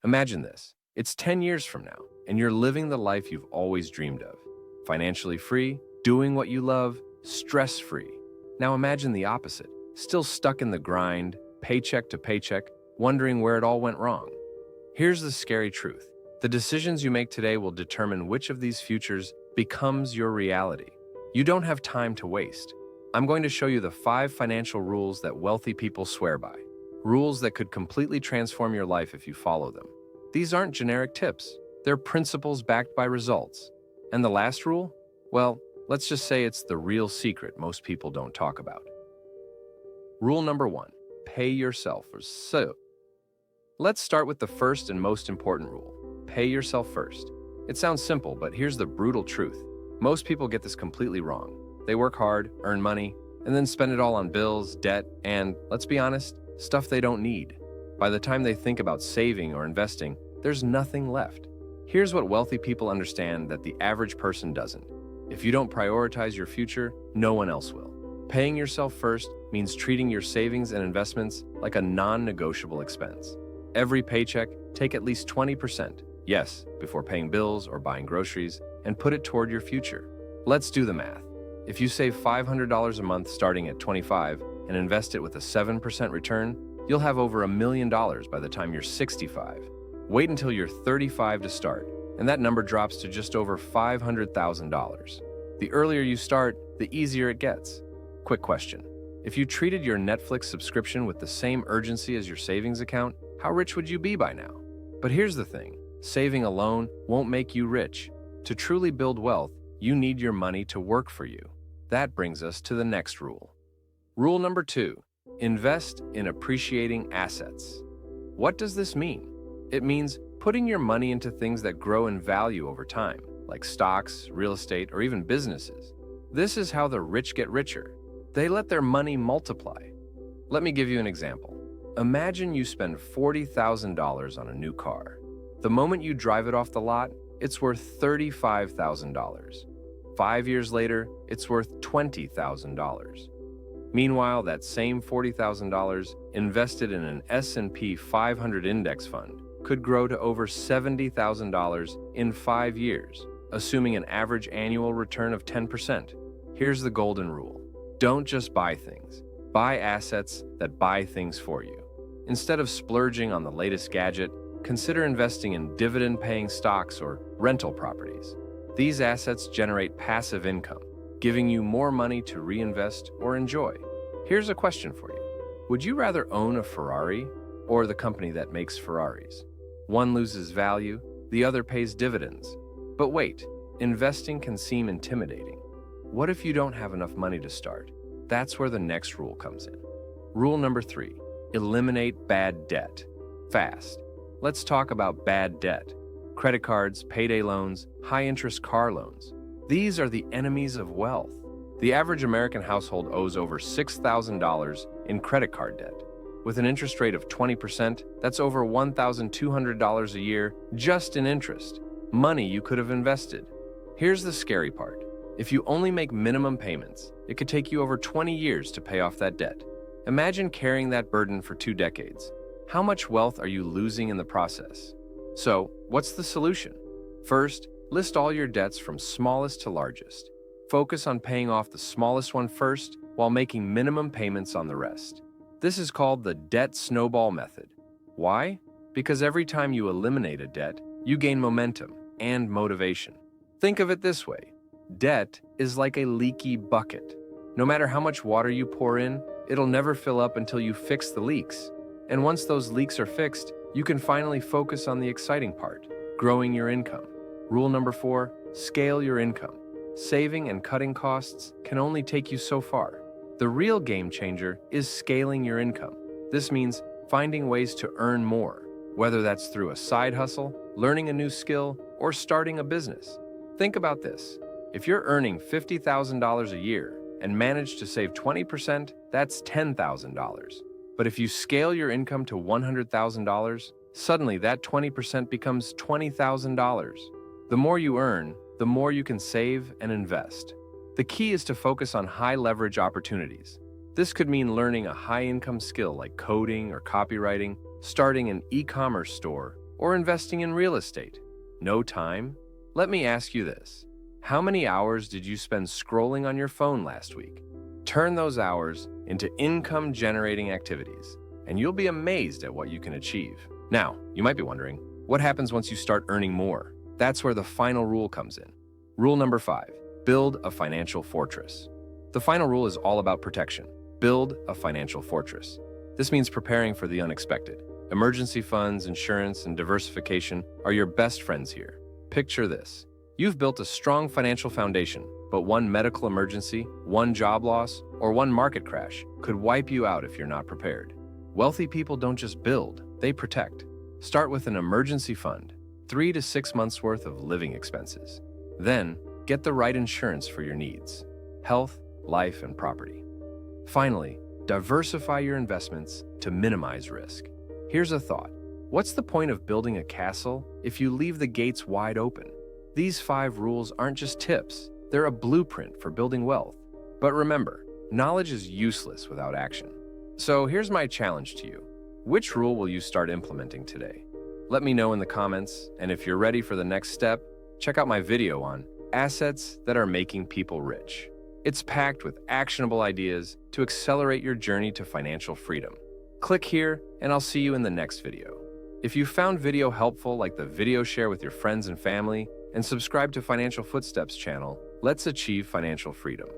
Imagine this. It's 10 years from now, and you're living the life you've always dreamed of. Financially free, doing what you love, stress-free. Now imagine the opposite. Still stuck in the grind, paycheck to paycheck, wondering where it all went wrong. Here's the scary truth. The decisions you make today will determine which of these futures becomes your reality. You don't have time to waste. I'm going to show you the 5 financial rules that wealthy people swear by. Rules that could completely transform your life if you follow them. These aren't generic tips. They're principles backed by results. And the last rule? Well, let's just say it's the real secret most people don't talk about. Rule number 1, pay yourself first. So, let's start with the first and most important rule. Pay yourself first. It sounds simple, but here's the brutal truth. Most people get this completely wrong. They work hard, earn money, and then spend it all on bills, debt, and, let's be honest, stuff they don't need. By the time they think about saving or investing, there's nothing left. Here's what wealthy people understand that the average person doesn't. If you don't prioritize your future, no one else will. Paying yourself first means treating your savings and investments like a non-negotiable expense. Every paycheck, take at least 20%, yes, before paying bills or buying groceries, and put it toward your future. Let's do the math. If you save $500 a month starting at 25 and invest it with a 7% return, you'll have over $1 million by the time you're 65. Wait until you're 35 to start, and that number drops to just over $500,000. The earlier you start, the easier it gets. Quick question. If you treated your Netflix subscription with the same urgency as your savings account, how rich would you be by now? But here's the thing. Saving alone won't make you rich. To truly build wealth, you need your money to work for you. That brings us to the next rule. Rule number 2, invest in appreciating assets. What does this mean? It means putting your money into things that grow in value over time, like stocks, real estate, or even businesses. This is how the rich get richer. They let their money multiply. Let me give you an example. Imagine you spend $40,000 on a new car. The moment you drive it off the lot, it's worth $35,000. 5 years later, it's worth $20,000. Meanwhile, that same $40,000 invested in an S&P 500 index fund could grow to over $70,000 in 5 years, assuming an average annual return of 10%. Here's the golden rule. Don't just buy things. Buy assets that buy things for you. Instead of splurging on the latest gadget, consider investing in dividend-paying stocks or rental properties. These assets generate passive income, giving you more money to reinvest or enjoy. Here's a question for you. Would you rather own a Ferrari or the company that makes Ferraris? One loses value, the other pays dividends. But wait, investing can seem intimidating. What if you don't have enough money to start? That's where the next rule comes in. Rule number 3, eliminate bad debt. Fast. Let's talk about bad debt. Credit cards, payday loans, high-interest car loans. These are the enemies of wealth. The average American household owes over $6,000 in credit card debt. With an interest rate of 20%, that's over $1,200 a year just in interest. Money you could have invested. Here's the scary part. If you only make minimum payments, it could take you over 20 years to pay off that debt. Imagine carrying that burden for 2 decades. How much wealth are you losing in the process? So, what's the solution? First, list all your debts from smallest to largest. Focus on paying off the smallest one first while making minimum payments on the rest. This is called the debt snowball method. Why? Because every time you eliminate a debt, you gain momentum and motivation. Think of it this way. Debt is like a leaky bucket. No matter how much water you pour in, it'll never fill up until you fix the leaks. And once those leaks are fixed, you can finally focus on the exciting part, growing your income. Rule number 4, scale your income. Saving and cutting costs can only take you so far. The real game changer is scaling your income. This means finding ways to earn more, whether that's through a side hustle, learning a new skill, or starting a business. Think about this. If you're earning $50,000 a year and manage to save 20%, that's $10,000. But if you scale your income to $100,000, suddenly that 20% becomes $20,000. The more you earn, the more you can save and invest. The key is to focus on high-leverage opportunities. This could mean learning a high-income skill like coding or copywriting, starting an e-commerce store, or investing in real estate? No time? Let me ask you this. How many hours did you spend scrolling on your phone last week? Turn those hours into income-generating activities, and you'll be amazed at what you can achieve. Now, you might be wondering, what happens once you start earning more? That's where the final rule comes in. Rule number 5, build a financial fortress. The final rule is all about protection. Build a financial fortress. This means preparing for the unexpected. Emergency funds, insurance, and diversification are your best friends here. Picture this. You've built a strong financial foundation, but one medical emergency, one job loss, or one market crash could wipe you out if you're not prepared. Wealthy people don't just build, they protect. Start with an emergency fund, 3 to 6 months worth of living expenses. Then, get the right insurance for your needs: health, life, and property. Finally, diversify your investments to minimize risk. Here's a thought. What's the point of building a castle if you leave the gates wide open? These 5 rules aren't just tips, they're a blueprint for building wealth. But remember, knowledge is useless without action. So here's my challenge to you. Which rule will you start implementing today? Let me know in the comments, and if you're ready for the next step, check out my video on assets that are making people rich. It's packed with actionable ideas to accelerate your journey to financial freedom. Click here, and I'll see you in the next video. If you found video helpful, like the video, share with your friends and family, and subscribe to Financial Footsteps channel. Let's achieve financial freedom.